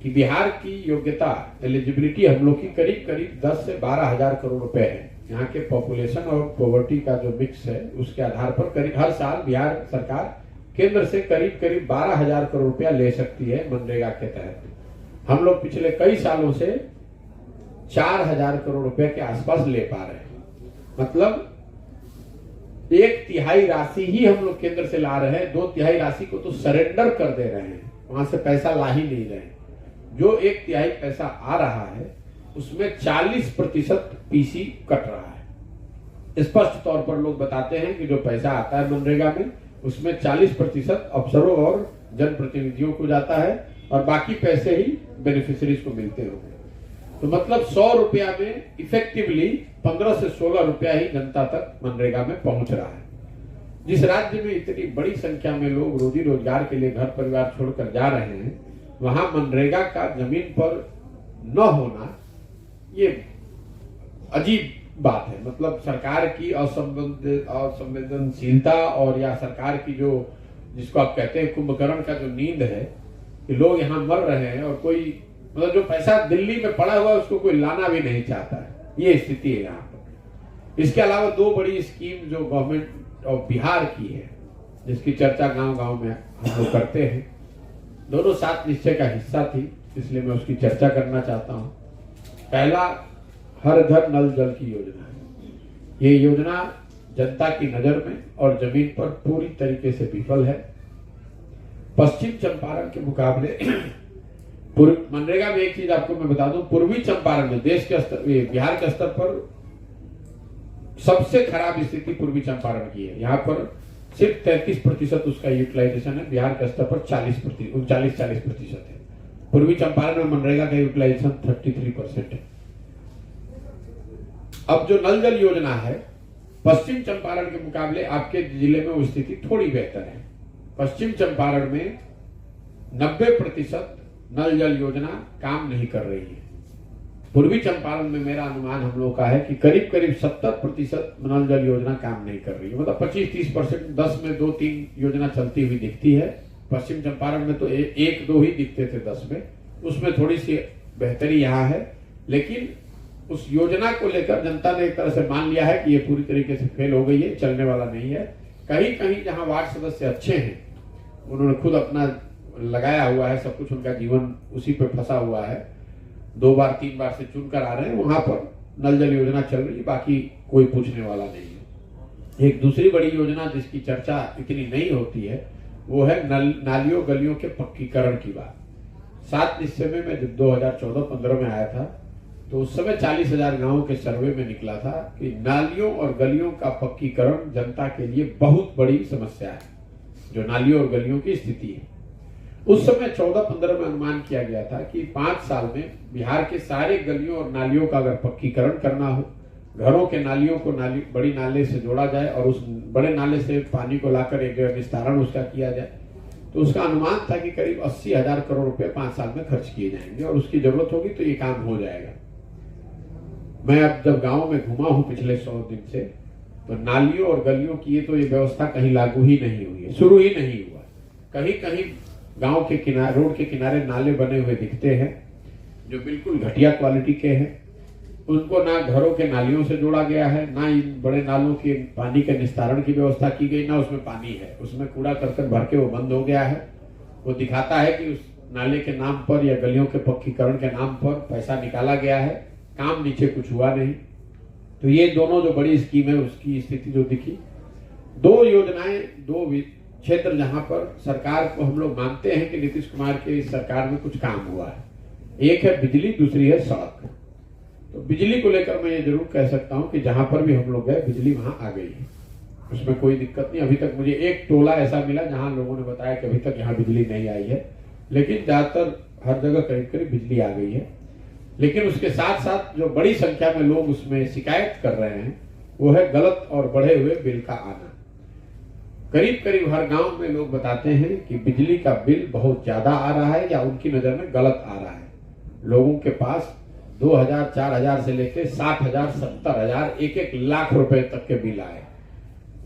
Speaker 1: कि बिहार की योग्यता एलिजिबिलिटी हम लोग की करीब करीब 10 से 12,000 करोड़ रुपए है। यहाँ के पॉपुलेशन और पॉवर्टी का जो मिक्स है उसके आधार पर करीब हर साल बिहार सरकार केंद्र से करीब करीब 12,000 करोड़ रुपया ले सकती है मनरेगा के तहत। हम लोग पिछले कई सालों से 4,000 करोड़ रुपए के आसपास ले पा रहे हैं। मतलब 1/3 राशि ही हम लोग केंद्र से ला रहे हैं, 2/3 राशि को तो सरेंडर कर दे रहे हैं, वहां से पैसा ला ही नहीं रहे हैं। जो 1/3 पैसा आ रहा है उसमें 40% पीसी कट रहा है। स्पष्ट तौर पर लोग बताते हैं कि जो पैसा आता है मनरेगा में उसमें 40% अफसरों और जनप्रतिनिधियों को जाता है और बाकी पैसे ही बेनिफिशियरीज को मिलते होंगे। तो मतलब 100 रुपया में इफेक्टिवली 15 से 16 रुपया ही जनता तक मनरेगा में पहुंच रहा है। जिस राज्य में इतनी बड़ी संख्या में लोग रोजी रोजगार के लिए घर परिवार छोड़कर जा रहे हैं, वहां मनरेगा का जमीन पर न होना ये अजीब बात है। मतलब सरकार की असंवेदनशीलता और या सरकार की जो जिसको आप कहते हैं कुंभकर्ण का जो नींद है कि लोग यहाँ मर रहे हैं और कोई मतलब जो पैसा दिल्ली में पड़ा हुआ है उसको कोई लाना भी नहीं चाहता है, ये स्थिति है यहाँ पर। इसके अलावा 2 बड़ी स्कीम जो गवर्नमेंट ऑफ बिहार की है जिसकी चर्चा गांव-गांव में हम लोग करते हैं, दोनों 7 निश्चय का हिस्सा थी, इसलिए मैं उसकी चर्चा करना चाहता हूं। पहला हर घर नल जल की योजना है। ये योजना जनता की नजर में और जमीन पर पूरी तरीके से विफल है। पश्चिम चंपारण के मुकाबले मनरेगा में एक चीज आपको मैं बता दूं, पूर्वी चंपारण में देश के स्तर बिहार के स्तर पर सबसे खराब स्थिति पूर्वी चंपारण की है। यहाँ पर सिर्फ 33% उसका यूटिलाइजेशन है, बिहार के स्तर पर 39-40% है। पूर्वी चंपारण में मनरेगा का यूटिलाइजेशन 33% है। अब जो नल जल योजना है पश्चिम चंपारण के मुकाबले आपके जिले में वो स्थिति थोड़ी बेहतर है। पश्चिम चंपारण में 90% नल जल योजना काम नहीं कर रही है। पूर्वी चंपारण में मेरा अनुमान हम लोग का है कि करीब करीब 70% नल जल योजना काम नहीं कर रही है। मतलब 25-30%, 10 में 2-3 योजना चलती हुई दिखती है। पश्चिम चंपारण में तो 1-2 ही दिखते थे 10 में, उसमें थोड़ी सी बेहतरी यहाँ है। लेकिन उस योजना को लेकर जनता ने एक तरह से मान लिया है कि ये पूरी तरीके से फेल हो गई है, चलने वाला नहीं है। कहीं कहीं जहां वार्ड सदस्य अच्छे हैं, उन्होंने खुद अपना लगाया हुआ है, सब कुछ उनका जीवन उसी पे फंसा हुआ है, 2 बार 3 बार से चुनकर आ रहे हैं, वहां पर नल जल योजना चल रही है, बाकी कोई पूछने वाला नहीं है। एक दूसरी बड़ी योजना जिसकी चर्चा इतनी नहीं होती है वो है नालियों गलियों के पक्कीकरण की बात। 7 निश्चय में मैं जब 2014-15 में आया था तो उस समय 40,000 गांवों के सर्वे में निकला था कि नालियों और गलियों का पक्कीकरण जनता के लिए बहुत बड़ी समस्या है। जो नालियों और गलियों की स्थिति है उस समय 14-15 में अनुमान किया गया था कि 5 साल में बिहार के सारे गलियों और नालियों का अगर पक्कीकरण करना हो, घरों के नालियों को बड़ी नाले से जोड़ा जाए और उस बड़े नाले से पानी को लाकर एक जगह निस्तारण उसका किया जाए, तो उसका अनुमान था कि करीब 80,000 करोड़ रुपए 5 साल में खर्च किए जाएंगे और उसकी जरूरत होगी तो ये काम हो जाएगा। मैं अब जब गांव में घुमा हूं पिछले 100 दिन से, तो नालियों और गलियों की ये व्यवस्था कहीं लागू ही नहीं हुई है, शुरू ही नहीं हुआ। कहीं कहीं गांव के किनारे, रोड के किनारे नाले बने हुए दिखते हैं जो बिल्कुल घटिया क्वालिटी के हैं। उनको ना घरों के नालियों से जोड़ा गया है, ना इन बड़े नालों के पानी के निस्तारण की व्यवस्था की गई, ना उसमें पानी है, उसमें कूड़ा करकट भर के वो बंद हो गया है। वो दिखाता है कि उस नाले के नाम पर या गलियों के पक्कीकरण के नाम पर पैसा निकाला गया है, काम नीचे कुछ हुआ नहीं। तो ये दोनों जो बड़ी स्कीम है उसकी स्थिति जो दिखी, 2 योजनाएं 2 क्षेत्र जहां पर सरकार को हम लोग मानते हैं कि नीतीश कुमार के इस सरकार में कुछ काम हुआ है। एक है बिजली, दूसरी है सड़क। तो बिजली को लेकर मैं ये जरूर कह सकता हूं कि जहां पर भी हम लोग गए बिजली वहां आ गई है, उसमें कोई दिक्कत नहीं। अभी तक मुझे एक टोला ऐसा मिला जहां लोगों ने बताया कि अभी तक यहाँ बिजली नहीं आई है, लेकिन ज्यादातर हर जगह करीब करीब बिजली आ गई है। लेकिन उसके साथ साथ जो बड़ी संख्या में लोग उसमें शिकायत कर रहे हैं वो है गलत और बढ़े हुए बिल का आना। करीब करीब हर गांव में लोग बताते हैं कि बिजली का बिल बहुत ज्यादा आ रहा है या उनकी नजर में गलत आ रहा है। लोगों के पास 2000, 4000 से लेकर 60,000, 70,000, 1-1 लाख रुपए तक के बिल आए।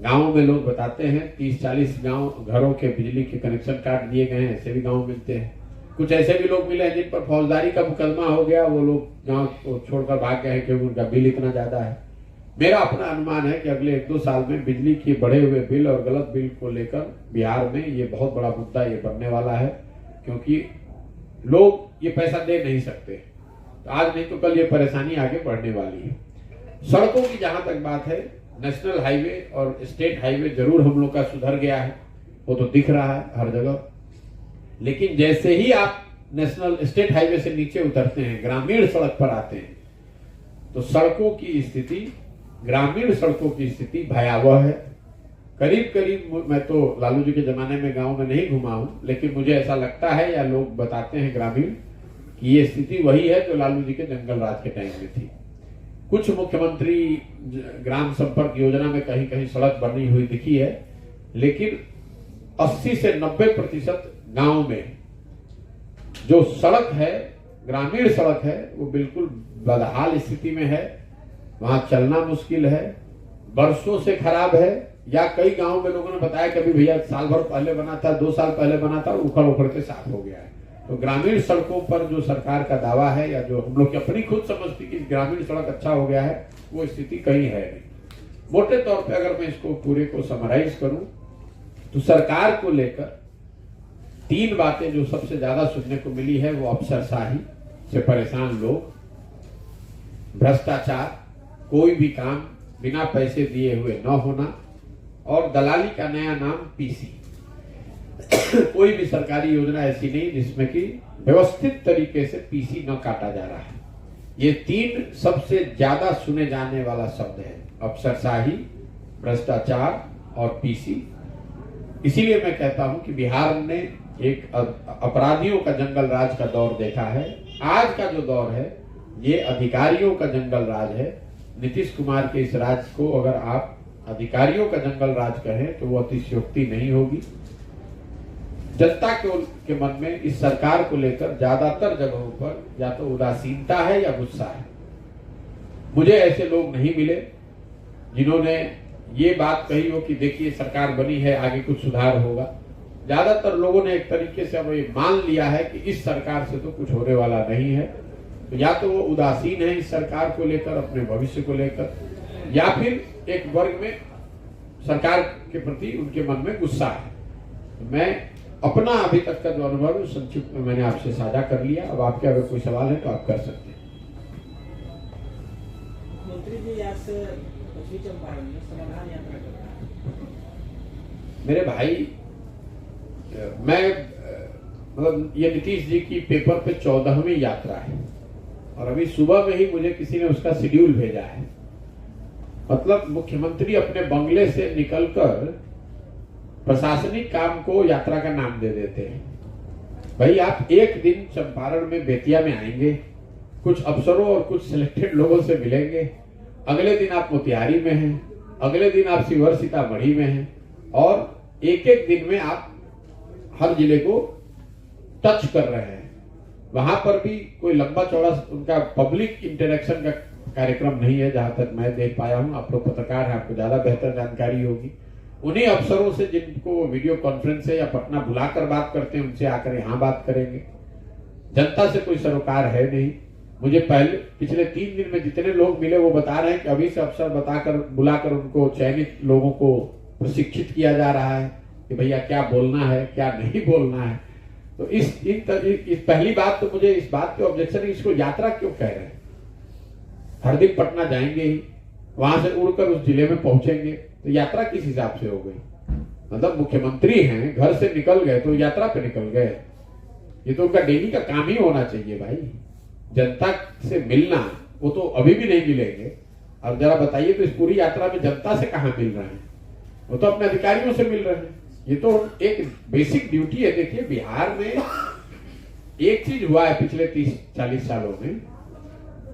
Speaker 1: गांव में लोग बताते हैं 30-40 गांव घरों के बिजली के कनेक्शन काट दिए गए हैं, ऐसे भी गांव मिलते हैं। कुछ ऐसे भी लोग मिले हैं जिन पर फौजदारी का मुकदमा हो गया, वो लोग गांव को छोड़कर भाग गए हैं क्योंकि उनका बिल इतना ज्यादा है। मेरा अपना अनुमान है कि अगले 1-2 साल में बिजली के बढ़े हुए बिल और गलत बिल को लेकर बिहार में ये बहुत बड़ा मुद्दा ये बनने वाला है, क्योंकि लोग ये पैसा दे नहीं सकते। तो आज नहीं तो कल ये परेशानी आगे बढ़ने वाली है। सड़कों की जहां तक बात है, नेशनल हाईवे और स्टेट हाईवे जरूर हम लोग का सुधर गया है, वो तो दिख रहा है हर जगह। लेकिन जैसे ही आप नेशनल स्टेट हाईवे से नीचे उतरते हैं, ग्रामीण सड़क पर आते हैं, तो सड़कों की स्थिति, ग्रामीण सड़कों की स्थिति भयावह है। करीब करीब मैं तो लालू जी के जमाने में गांव में नहीं घुमा हूं, लेकिन मुझे ऐसा लगता है या लोग बताते हैं ग्रामीण कि ये स्थिति वही है जो लालू जी के जंगल राज के टाइम में थी। कुछ मुख्यमंत्री ग्राम संपर्क योजना में कहीं कहीं सड़क बनी हुई दिखी है, लेकिन 80 से 90% गांव में जो सड़क है, ग्रामीण सड़क है, वो बिल्कुल बदहाल स्थिति में है। वहां चलना मुश्किल है, बरसों से खराब है। या कई गांव में लोगों ने बताया कि अभी भैया साल भर पहले बना था, 2 साल पहले बना था, उखड़ उखड़ के साफ हो गया है। तो ग्रामीण सड़कों पर जो सरकार का दावा है या जो हम लोग की अपनी खुद समझती कि ग्रामीण सड़क अच्छा हो गया है, वो स्थिति कहीं है नहीं। मोटे तौर पे अगर मैं इसको पूरे को समराइज करूं तो सरकार को लेकर 3 बातें जो सबसे ज्यादा सुनने को मिली है वो अफसरशाही से परेशान लोग, भ्रष्टाचार, कोई भी काम बिना पैसे दिए हुए न होना, और दलाली का नया नाम पीसी। कोई भी सरकारी योजना ऐसी नहीं जिसमें कि व्यवस्थित तरीके से पीसी न काटा जा रहा है। ये 3 सबसे ज्यादा सुने जाने वाला शब्द है, अफसरशाही, भ्रष्टाचार और पीसी। इसीलिए मैं कहता हूं कि बिहार ने एक अपराधियों का जंगल राज का दौर देखा है। आज का जो दौर है ये अधिकारियों का जंगल राज है। नीतीश कुमार के इस राज को अगर आप अधिकारियों का जंगल राज कहें तो वो अतिशयोक्ति नहीं होगी। जनता के मन में इस सरकार को लेकर ज्यादातर जगहों पर या तो उदासीनता है या गुस्सा है। मुझे ऐसे लोग नहीं मिले जिन्होंने ये बात कही हो कि देखिए सरकार बनी है, आगे कुछ सुधार होगा। ज्यादातर लोगों ने एक तरीके से अब ये मान लिया है कि इस सरकार से तो कुछ होने वाला नहीं है। तो या तो वो उदासीन है इस सरकार को लेकर, अपने भविष्य को लेकर, या फिर एक वर्ग में सरकार के प्रति उनके मन में गुस्सा है। तो मैं अपना अभी तक का जो अनुभव है संक्षिप्त में मैंने आपसे साझा कर लिया। अब आपके अगर कोई सवाल है तो आप कर सकते हैं।
Speaker 2: मंत्री जी आज से पश्चिमी चंपारण में समाधान यात्रा कर रहे हैं।
Speaker 1: मेरे भाई, मैं मतलब ये नीतीश जी की पेपर पे 14वीं यात्रा है और अभी सुबह में ही मुझे किसी ने उसका शेड्यूल भेजा है। मतलब मुख्यमंत्री अपने बंगले से निकलकर प्रशासनिक काम को यात्रा का नाम दे देते हैं। भाई आप एक दिन चंपारण में, बेतिया में आएंगे, कुछ अफसरों और कुछ सिलेक्टेड लोगों से मिलेंगे, अगले दिन आप मोतिहारी में हैं, अगले दिन आप शिवहर सीतामढ़ी में हैं, और एक एक दिन में आप हर जिले को टच कर रहे हैं। वहां पर भी कोई लंबा चौड़ा उनका पब्लिक इंटरेक्शन का कार्यक्रम नहीं है, जहां तक मैं देख पाया हूं। आप लोग पत्रकार हैं, आपको ज्यादा बेहतर जानकारी होगी। उन्हीं अफसरों से जिनको वीडियो कॉन्फ्रेंस से या पटना बुलाकर बात करते हैं, उनसे आकर यहाँ बात करेंगे। जनता से कोई सरोकार है नहीं। मुझे पिछले 3 दिन में जितने लोग मिले वो बता रहे हैं कि अभी से अफसर बुलाकर उनको चयनित लोगों को प्रशिक्षित किया जा रहा है कि भैया क्या बोलना है, क्या नहीं बोलना है। तो इस पहली बात तो मुझे इस बात पे ऑब्जेक्शन है, इसको यात्रा क्यों कह रहे हैं? हर दिन पटना जाएंगे ही, वहां से उड़कर उस जिले में पहुंचेंगे, तो यात्रा किस हिसाब से हो गई? मतलब मुख्यमंत्री हैं, घर से निकल गए तो यात्रा पे निकल गए। ये तो उनका डेली का काम ही होना चाहिए भाई, जनता से मिलना। वो तो अभी भी नहीं मिलेंगे। अब जरा बताइए तो इस पूरी यात्रा में जनता से कहां मिल रहे हैं? वो तो अपने अधिकारियों से मिल रहे हैं। ये तो एक बेसिक ड्यूटी है। देखिए बिहार में एक चीज हुआ है पिछले 30-40 सालों में,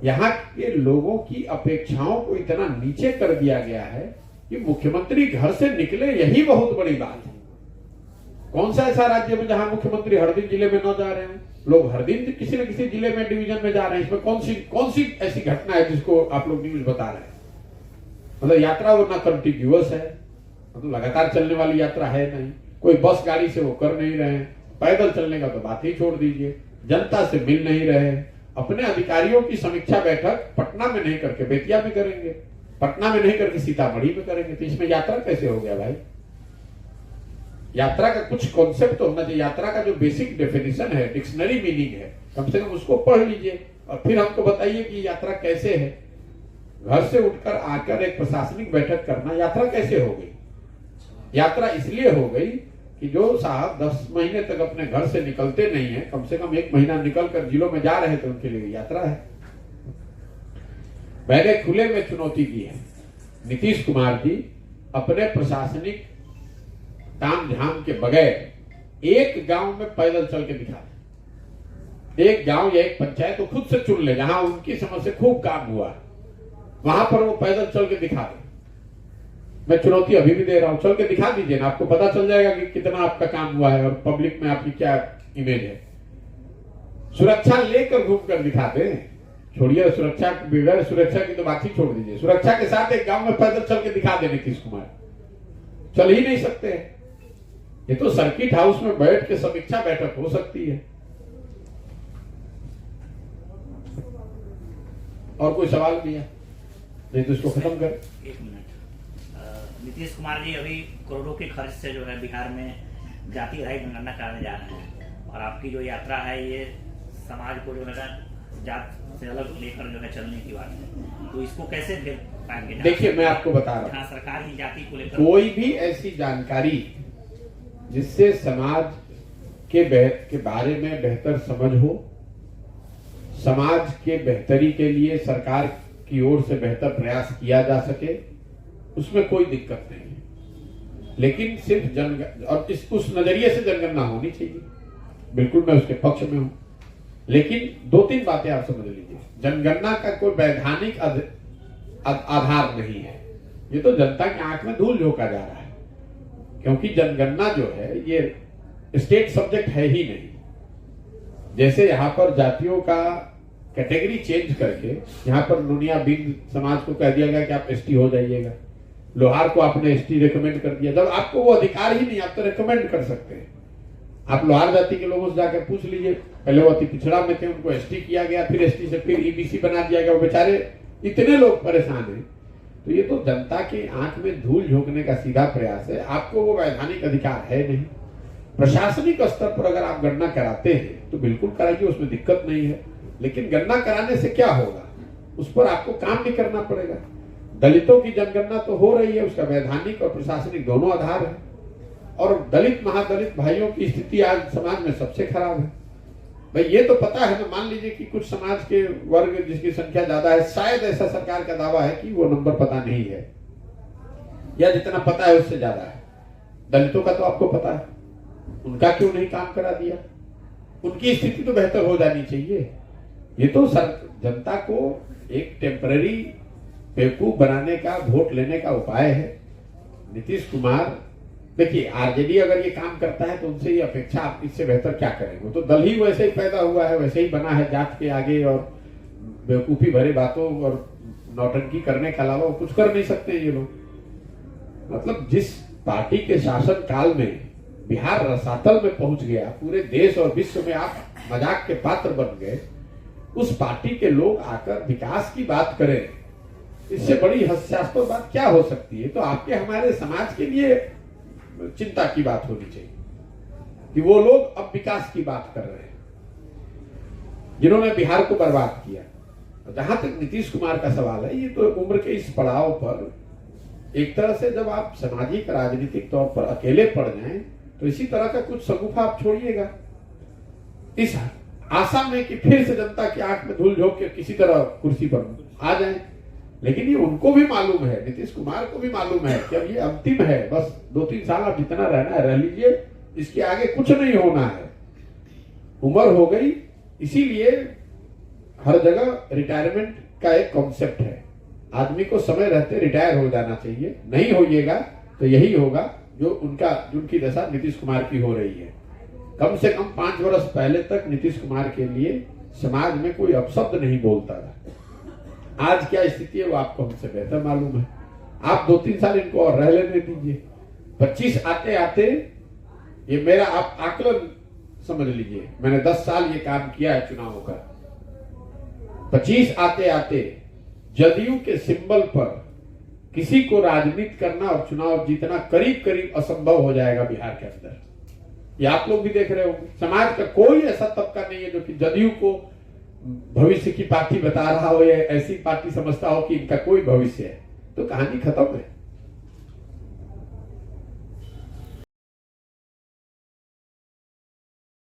Speaker 1: यहाँ के लोगों की अपेक्षाओं को इतना नीचे कर दिया गया है कि मुख्यमंत्री घर से निकले, यही बहुत बड़ी बात है। कौन सा ऐसा राज्य में जहां मुख्यमंत्री हर दिन जिले में न जा रहे हैं? लोग हर दिन किसी न किसी जिले में, डिवीजन में जा रहे हैं। इसमें कौन सी ऐसी घटना है जिसको आप लोग न्यूज बता रहे हैं? मतलब यात्रा वो ना कंटिन्यूअस है, मतलब लगातार चलने वाली यात्रा है नहीं। कोई बस गाड़ी से वो कर नहीं रहे हैं, पैदल चलने का तो बात ही छोड़ दीजिए। जनता से मिल नहीं रहे। अपने अधिकारियों की समीक्षा बैठक पटना में नहीं करके बेतिया में करेंगे, पटना में नहीं करके सीतामढ़ी में करेंगे। तो इसमें यात्रा कैसे हो गया भाई? यात्रा का कुछ कॉन्सेप्ट तो होना चाहिए। यात्रा का जो बेसिक डेफिनेशन है, डिक्शनरी मीनिंग है, कम से कम उसको पढ़ लीजिए और फिर हमको बताइए कि यात्रा कैसे है। घर से उठकर आकर एक प्रशासनिक बैठक करना यात्रा कैसे हो गई? यात्रा इसलिए हो गई कि जो साहब 10 महीने तक अपने घर से निकलते नहीं है, कम से कम 1 महीना निकलकर जिलों में जा रहे थे, उनके लिए यात्रा है। मैंने खुले में चुनौती दी है, नीतीश कुमार जी अपने प्रशासनिक ताम झाम के बगैर एक गांव में पैदल चल के दिखा दे। एक गांव या एक पंचायत तो खुद से चुन ले जहां उनकी समझ से खूब काम हुआ, वहां पर वो पैदल चल के दिखा दे। मैं चुनौती अभी भी दे रहा हूं, चल के दिखा दीजिए ना, आपको पता चल जाएगा कि कितना आपका काम हुआ है और पब्लिक में आपकी क्या इमेज है। सुरक्षा लेकर घूम कर दिखा दे, छोड़िए सुरक्षा, बगैर सुरक्षा की तो बात ही छोड़ दीजिए। सुरक्षा के साथ एक गांव में पैदल चल के दिखा दे नीतीश कुमार, चल ही नहीं सकते। ये तो सर्किट हाउस में बैठ के समीक्षा बैठक हो सकती है। और कोई सवाल भी है? नहीं तो इसको खत्म कर।
Speaker 3: 1 मिनट। नीतीश कुमार जी अभी करोड़ों के खर्च से जो है बिहार में जाति रहित जनगणना कराने जा रहे हैं, और आपकी जो यात्रा है ये समाज को जो है जात से अलग लेकर जो है चलने की बात है, तो इसको कैसे भेज पाएंगे?
Speaker 1: देखिए मैं आपको बता रहा हूँ,
Speaker 3: जहाँ सरकार ही जाति को लेकर
Speaker 1: कोई भी ऐसी जानकारी जिससे समाज के बारे में बेहतर समझ हो, समाज के बेहतरी के लिए सरकार की ओर से बेहतर प्रयास किया जा सके, उसमें कोई दिक्कत नहीं है। लेकिन सिर्फ और उस नजरिए से जनगणना होनी चाहिए, बिल्कुल मैं उसके पक्ष में हूं। लेकिन 2-3 बातें आप समझ लीजिए। जनगणना का कोई वैधानिक आधार नहीं है, ये तो जनता की आंख में धूल झोंका जा रहा है। क्योंकि जनगणना जो है ये स्टेट सब्जेक्ट है ही नहीं। जैसे यहाँ पर जातियों का कैटेगरी चेंज करके यहाँ पर नुनिया बिंद समाज को कह दिया गया कि आप एसटी हो जाइएगा, लोहार को आपने एसटी रिकमेंड कर दिया, जब आपको वो अधिकार ही नहीं, आप तो रिकमेंड कर सकते हैं। आप लोहार जाति के लोगों से जाकर पूछ लीजिए, पहले वो अति पिछड़ा में थे, उनको एसटी किया गया, फिर एसटी से फिर ईबीसी बना दिया गया, वो बेचारे इतने लोग परेशान हैं। तो ये तो जनता की आंख में धूल झोंकने का सीधा प्रयास है। आपको वो वैधानिक अधिकार है नहीं। प्रशासनिक स्तर पर अगर आप गणना कराते हैं तो बिल्कुल कराइए, उसमें दिक्कत नहीं है। लेकिन गणना कराने से क्या होगा, उस पर आपको काम भी करना पड़ेगा। दलितों की जनगणना तो हो रही है, उसका वैधानिक और प्रशासनिक दोनों आधार है। और दलित महादलित भाइयों की स्थिति आज समाज में सबसे खराब है। भाई ये तो पता है ना, मान लीजिए कि कुछ समाज के वर्ग जिसकी संख्या ज्यादा है, शायद ऐसा सरकार का दावा है कि वो नंबर पता नहीं है, या जितना पता है उससे ज्यादा है। दलितों का तो आपको पता है, उनका क्यों नहीं काम करा दिया? उनकी स्थिति तो बेहतर हो जानी चाहिए। ये तो जनता को एक टेम्पररी बेवकूफ बनाने का, वोट लेने का उपाय है। नीतीश कुमार, देखिए आरजेडी अगर ये काम करता है तो उनसे ये अपेक्षा, आप इससे बेहतर क्या करेंगे? वो तो दल ही वैसे ही पैदा हुआ है, वैसे ही बना है, जात के आगे और बेवकूफी भरे बातों और नौटंकी करने के अलावा कुछ कर नहीं सकते ये लोग। मतलब जिस पार्टी के शासन काल में बिहार रसातल में पहुंच गया, पूरे देश और विश्व में आप मजाक के पात्र बन गए, उस पार्टी के लोग आकर विकास की बात करें, इससे बड़ी हास्यास्पद बात क्या हो सकती है? तो आपके हमारे समाज के लिए चिंता की बात होनी चाहिए कि वो लोग अब विकास की बात कर रहे हैं जिन्होंने बिहार को बर्बाद किया। जहां तक नीतीश कुमार का सवाल है, ये तो उम्र के इस पड़ाव पर एक तरह से जब आप सामाजिक राजनीतिक तौर पर अकेले पड़ जाएं तो इसी तरह का कुछ शगुफा आप छोड़िएगा, इस आशा में कि फिर से जनता की आंख में धूल झोंक के किसी तरह कुर्सी पर आ जाए। लेकिन ये उनको भी मालूम है, नीतीश कुमार को भी मालूम है कि अब ये अंतिम है, बस 2-3 साल आप जितना रहना है रह लीजिए, इसके आगे कुछ नहीं होना है, उम्र हो गई। इसीलिए हर जगह रिटायरमेंट का एक कॉन्सेप्ट है, आदमी को समय रहते रिटायर हो जाना चाहिए। नहीं होइएगा तो यही होगा जो उनकी दशा नीतीश कुमार की हो रही है। कम से कम 5 वर्ष पहले तक नीतीश कुमार के लिए समाज में कोई अपशब्द नहीं बोलता था। आज क्या स्थिति है वो आपको हमसे बेहतर मालूम है। आप 2-3 साल इनको और रह लेने दीजिए। 25 आते आते ये मेरा आप आकलन समझ लीजिए, मैंने 10 साल ये काम किया है चुनावों का। 25 आते आते जदयू के सिंबल पर किसी को राजनीति करना और चुनाव जीतना करीब करीब असंभव हो जाएगा बिहार के अंदर। ये आप लोग भी देख रहे होंगे, समाज का कोई ऐसा तबका नहीं है जो कि जदयू को भविष्य की पार्टी बता रहा हो या ऐसी पार्टी समझता हो कि इनका कोई भविष्य है। तो कहानी खत्म है।